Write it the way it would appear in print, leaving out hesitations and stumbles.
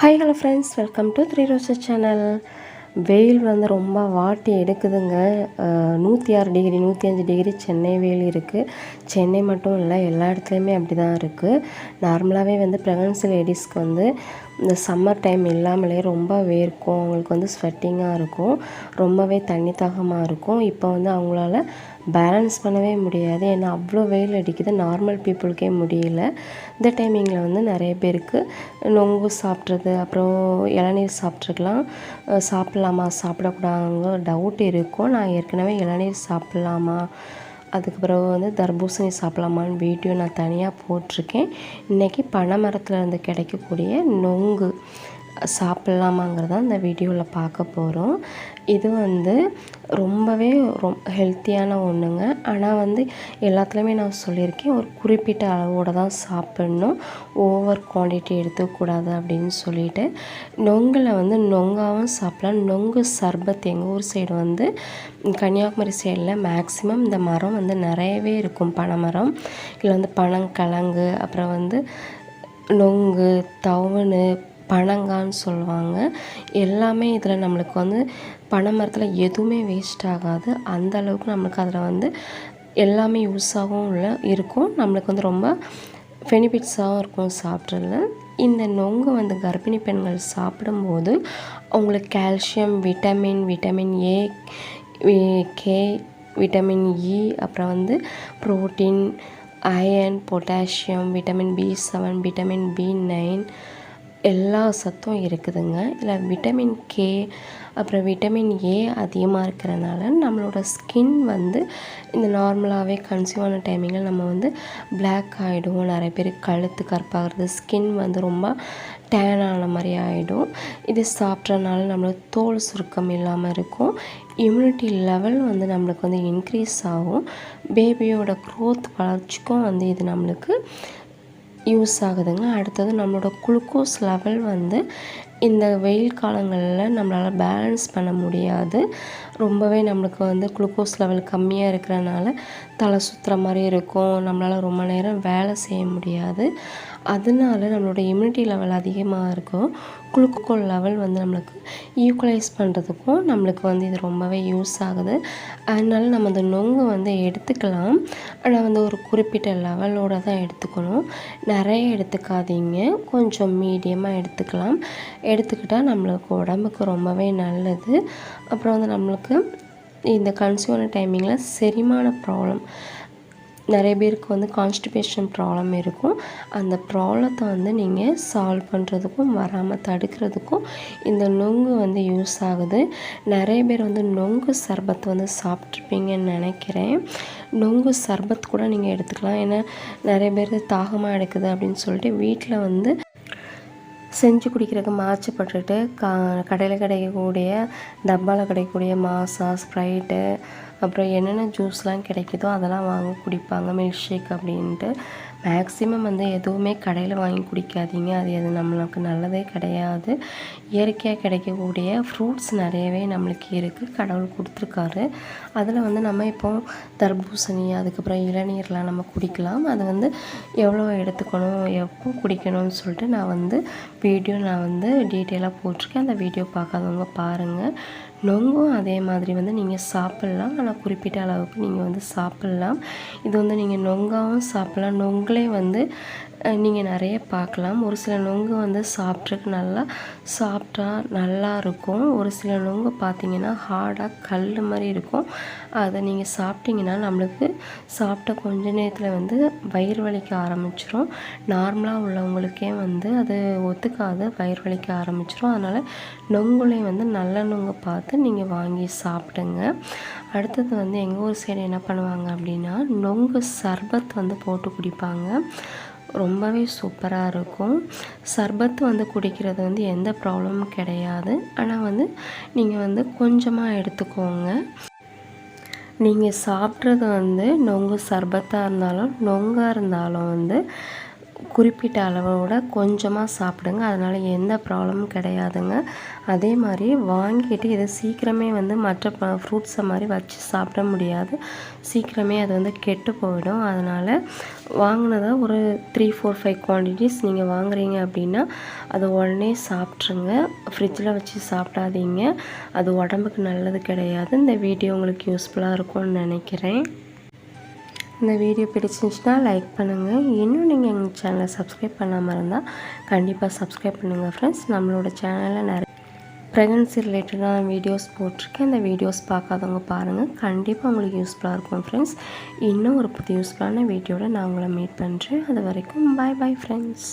Hi hello friends, welcome to three roses channel. வெயில் வந்து ரொம்ப வாட்டி எடுக்குதுங்க. 106 டிகிரி 105 டிகிரி சென்னை வெயில் இருக்குது. சென்னை மட்டும் இல்லை, எல்லா இடத்துலையுமே அப்படி தான் இருக்குது. நார்மலாகவே வந்து ப்ரெக்னன்சி லேடிஸ்க்கு வந்து இந்த சம்மர் டைம் இல்லாமலே ரொம்ப வேர்க்கும், அவங்களுக்கு வந்து ஸ்வெட்டிங்காக இருக்கும், ரொம்பவே தண்ணி தாகமாக இருக்கும். இப்போ வந்து அவங்களால பேலன்ஸ் பண்ணவே முடியாது, ஏன்னா அவ்வளோ வெயில் அடிக்குது. நார்மல் பீப்புளுக்கே முடியல. இந்த டைமிங்கில் வந்து நிறைய பேருக்கு நொங்கு சாப்பிட்றது, அப்புறம் இளநீர் சாப்பிட்லாமா சாப்பிடக்கூடாதுங்க டவுட் இருக்கும். நான் ஏற்கனவே இளநீர் சாப்பிட்லாமா, அதுக்கப்புறம் வந்து தர்பூசணி சாப்பிட்லாமான்னு வீடியோ நான் தனியாக போட்டிருக்கேன். இன்றைக்கி பனை மரத்துலேருந்து கிடைக்கக்கூடிய நொங்கு சாப்பிட்லாமாங்கிறத இந்த வீடியோவில் பார்க்க போகிறோம். இது வந்து ரொம்பவே ஹெல்த்தியான ஒன்றுங்க. ஆனால் வந்து எல்லாத்துலேயுமே நான் சொல்லியிருக்கேன், ஒரு குறிப்பிட்ட அளவோடு தான் சாப்பிட்ணும், ஓவர் குவான்டிட்டி எடுத்துக்கூடாது அப்படின்னு சொல்லிட்டு. நொங்கில் வந்து நொங்காகவும் சாப்பிட்லாம். நொங்கு சர்பத் எங்கள் ஊர் சைடு வந்து கன்னியாகுமரி சைடில் மேக்ஸிமம் இந்த மரம் வந்து நிறையவே இருக்கும். பனைமரம், இல்லை வந்து பனங்கிழங்கு, அப்புறம் வந்து நொங்கு, தவணு, பனங்கான்னு சொல்லுவாங்க. எல்லாமே இதில் நம்மளுக்கு வந்து பனை மரத்தில் எதுவுமே வேஸ்ட் ஆகாது. அந்த அளவுக்கு நம்மளுக்கு அதில் வந்து எல்லாமே யூஸாகவும் இருக்கும். நம்மளுக்கு வந்து ரொம்ப பெனிஃபிட்ஸாகவும் இருக்கும் சாப்பிட்றதுல. இந்த நொங்கு வந்து கர்ப்பிணி பெண்கள் சாப்பிடும்போது அவங்களுக்கு calcium, vitamin A, K, vitamin E, அப்புறம் வந்து protein, iron, potassium, vitamin B7, vitamin B9 எல்லா சத்தும் இருக்குதுங்க. இதில் விட்டமின் கே, அப்புறம் விட்டமின் ஏ அதிகமாக இருக்கிறனால நம்மளோட ஸ்கின் வந்து இந்த நார்மலாகவே கன்சியூவ் ஆன டைமிங்கில் நம்ம வந்து பிளாக் ஆகிடும். நிறைய பேர் கழுத்து கருப்பாகிறது, ஸ்கின் வந்து ரொம்ப டேன் ஆன மாதிரி ஆகிடும். இது சாப்பிட்றதுனால நம்மளுக்கு தோல் சுருக்கம் இல்லாமல் இருக்கும். இம்யூனிட்டி லெவல் வந்து நம்மளுக்கு வந்து இன்க்ரீஸ் ஆகும். பேபியோட க்ரோத் வளர்ச்சிக்கும் வந்து இது நம்மளுக்கு யூஸ் ஆகுதுங்க. அடுத்தது நம்மளோட குளுக்கோஸ் லெவல் வந்து இந்த வெயில் காலங்களில் நம்மளால் பேலன்ஸ் பண்ண முடியாது. ரொம்பவே நம்மளுக்கு வந்து குளுக்கோஸ் லெவல் கம்மியாக இருக்கிறனால தலை சுற்றுற மாதிரி இருக்கும், நம்மளால் ரொம்ப நேரம் வேலை செய்ய முடியாது. அதனால நம்மளோட இம்யூனிட்டி லெவல் அதிகமாக இருக்கும். குளுக்கோஸ் லெவல் வந்து நம்மளுக்கு ஈக்குவலைஸ் பண்ணுறதுக்கும் நம்மளுக்கு வந்து இது ரொம்பவே யூஸ் ஆகுது. அதனால நம்ம அந்த நொங்கு வந்து எடுத்துக்கலாம், ஆனால் வந்து ஒரு குறிப்பிட்ட லெவலோடு தான் எடுத்துக்கணும். நிறைய எடுத்துக்காதீங்க, கொஞ்சம் மீடியமாக எடுத்துக்கலாம். எடுத்துக்கிட்டால் நம்மளுக்கு உடம்புக்கு ரொம்பவே நல்லது. அப்புறம் வந்து நம்மளுக்கு இந்த கன்சியூவ் டைமிங்கில் செரிமான ப்ராப்ளம், நிறைய பேருக்கு வந்து கான்ஸ்டிபேஷன் ப்ராப்ளம் இருக்கும். அந்த ப்ராப்ளத்தை வந்து நீங்கள் சால்வ் பண்ணுறதுக்கும் வராமல் தடுக்கிறதுக்கும் இந்த நொங்கு வந்து யூஸ் ஆகுது. நிறைய பேர் வந்து நொங்கு சர்பத் வந்து சாப்பிட்ருப்பீங்கன்னு நினைக்கிறேன். நொங்கு சர்பத் கூட நீங்கள் எடுத்துக்கலாம். ஏன்னா நிறைய பேர் தாகமாக எடுக்குது அப்படின்னு சொல்லிட்டு வீட்டில் வந்து செஞ்சு குடிக்கிறதுக்கு மாச்சப்பட்டுட்டு கடையில் கிடைக்கக்கூடிய, டப்பாவில் கிடைக்கக்கூடிய மாசா, ஸ்ப்ரைட்டு, அப்புறம் என்னென்ன ஜூஸ்லாம் கிடைக்குதோ அதெல்லாம் வாங்கி குடிப்பாங்க, மில்க் ஷேக் அப்படின்ட்டு. மேக்ஸிமம் வந்து எதுவுமே கடையில் வாங்கி குடிக்காதீங்க, அது நம்மளுக்கு நல்லதே கிடையாது. இயற்கையாக கிடைக்கக்கூடிய ஃப்ரூட்ஸ் நிறையவே நம்மளுக்கு இருக்குது, கடவுள் கொடுத்துருக்காரு. அதில் வந்து நம்ம இப்போ தர்பூசணி, அதுக்கப்புறம் இளநீர்லாம் நம்ம குடிக்கலாம். அது வந்து எவ்வளோ எடுத்துக்கணும், எப்போ குடிக்கணும்னு சொல்லிட்டு நான் வந்து டீட்டெயிலாக போட்டிருக்கேன். அந்த வீடியோ பார்க்காதவங்க பாருங்கள். நொங்கும் அதே மாதிரி வந்து நீங்கள் சாப்பிட்லாம், ஆனால் குறிப்பிட்ட அளவுக்கு நீங்கள் வந்து சாப்பிட்லாம். இது வந்து நீங்கள் நொங்காகவும் சாப்பிட்லாம். நொங்குலே வந்து நீங்கள் நிறைய பார்க்கலாம். ஒரு சில நொங்கு வந்து சாப்பிட்டா நல்லா இருக்கும். ஒரு சில நொங்கு பார்த்திங்கன்னா ஹார்டாக கல் மாதிரி இருக்கும். அதை நீங்கள் சாப்பிட்டிங்கன்னா நம்மளுக்கு சாப்பிட்ட கொஞ்ச நேரத்தில் வந்து வயிறு வலிக்க ஆரம்பிச்சிடும். நார்மலாக உள்ளவங்களுக்கே வந்து அது ஒத்துக்காது, வயிறு வலிக்க ஆரம்பிச்சிடும். அதனால் நொங்குலேயும் வந்து நல்ல நொங்கு பார்த்து நீங்கள் வாங்கி சாப்பிடுங்க. அடுத்தது வந்து எங்கள் ஊர் சைடு என்ன பண்ணுவாங்க அப்படின்னா, நொங்கு சர்பத் வந்து போட்டு குடிப்பாங்க. ரொம்பவே சூப்பராக இருக்கும். சர்பத்து வந்து குடிக்கிறது வந்து எந்த ப்ராப்ளமும் கிடையாது. ஆனால் வந்து நீங்கள் வந்து கொஞ்சமாக எடுத்துக்கோங்க. நீங்கள் சாப்பிட்றது வந்து நொங்கு சர்பத்தாக இருந்தாலும் நொங்காக இருந்தாலும் வந்து குறிப்பிட்ட அளவோட கொஞ்சமாக சாப்பிடுங்க. அதனால் எந்த ப்ராப்ளமும் கிடையாதுங்க. அதே மாதிரி வாங்கிட்டு இதை சீக்கிரமே வந்து மற்ற ஃப்ரூட்ஸை மாதிரி வச்சு சாப்பிட முடியாது. சீக்கிரமே அது வந்து கெட்டு போயிடும். அதனால் வாங்கினதை ஒரு 3, 4, 5 குவான்டிட்டிஸ் நீங்கள் வாங்குறீங்க அப்படின்னா அதை உடனே சாப்பிட்ருங்க. ஃப்ரிட்ஜில் வச்சு சாப்பிடாதீங்க. அது உடம்புக்கு நல்லது கிடையாது. இந்த வீடியோ உங்களுக்கு யூஸ்ஃபுல்லாக இருக்கும்னு நினைக்கிறேன். இந்த வீடியோ பிடிச்சிருந்துச்சுன்னா லைக் பண்ணுங்கள். இன்னும் நீங்கள் எங்கள் சேனலை சப்ஸ்கிரைப் பண்ணாமல் இருந்தால் கண்டிப்பாக சப்ஸ்கிரைப் பண்ணுங்கள் ஃப்ரெண்ட்ஸ். நம்மளோட சேனலில் நிறைய ப்ரெக்னன்சி ரிலேட்டடான வீடியோஸ் போட்டிருக்கேன். அந்த வீடியோஸ் பார்க்காதவங்க பாருங்கள். கண்டிப்பாக உங்களுக்கு யூஸ்ஃபுல்லாக இருக்கும் ஃப்ரெண்ட்ஸ். இன்னும் ஒரு புது யூஸ்ஃபுல்லான வீடியோவில் நான் உங்களை மீட் பண்ணுறேன். அது வரைக்கும் பாய் பாய் ஃப்ரெண்ட்ஸ்.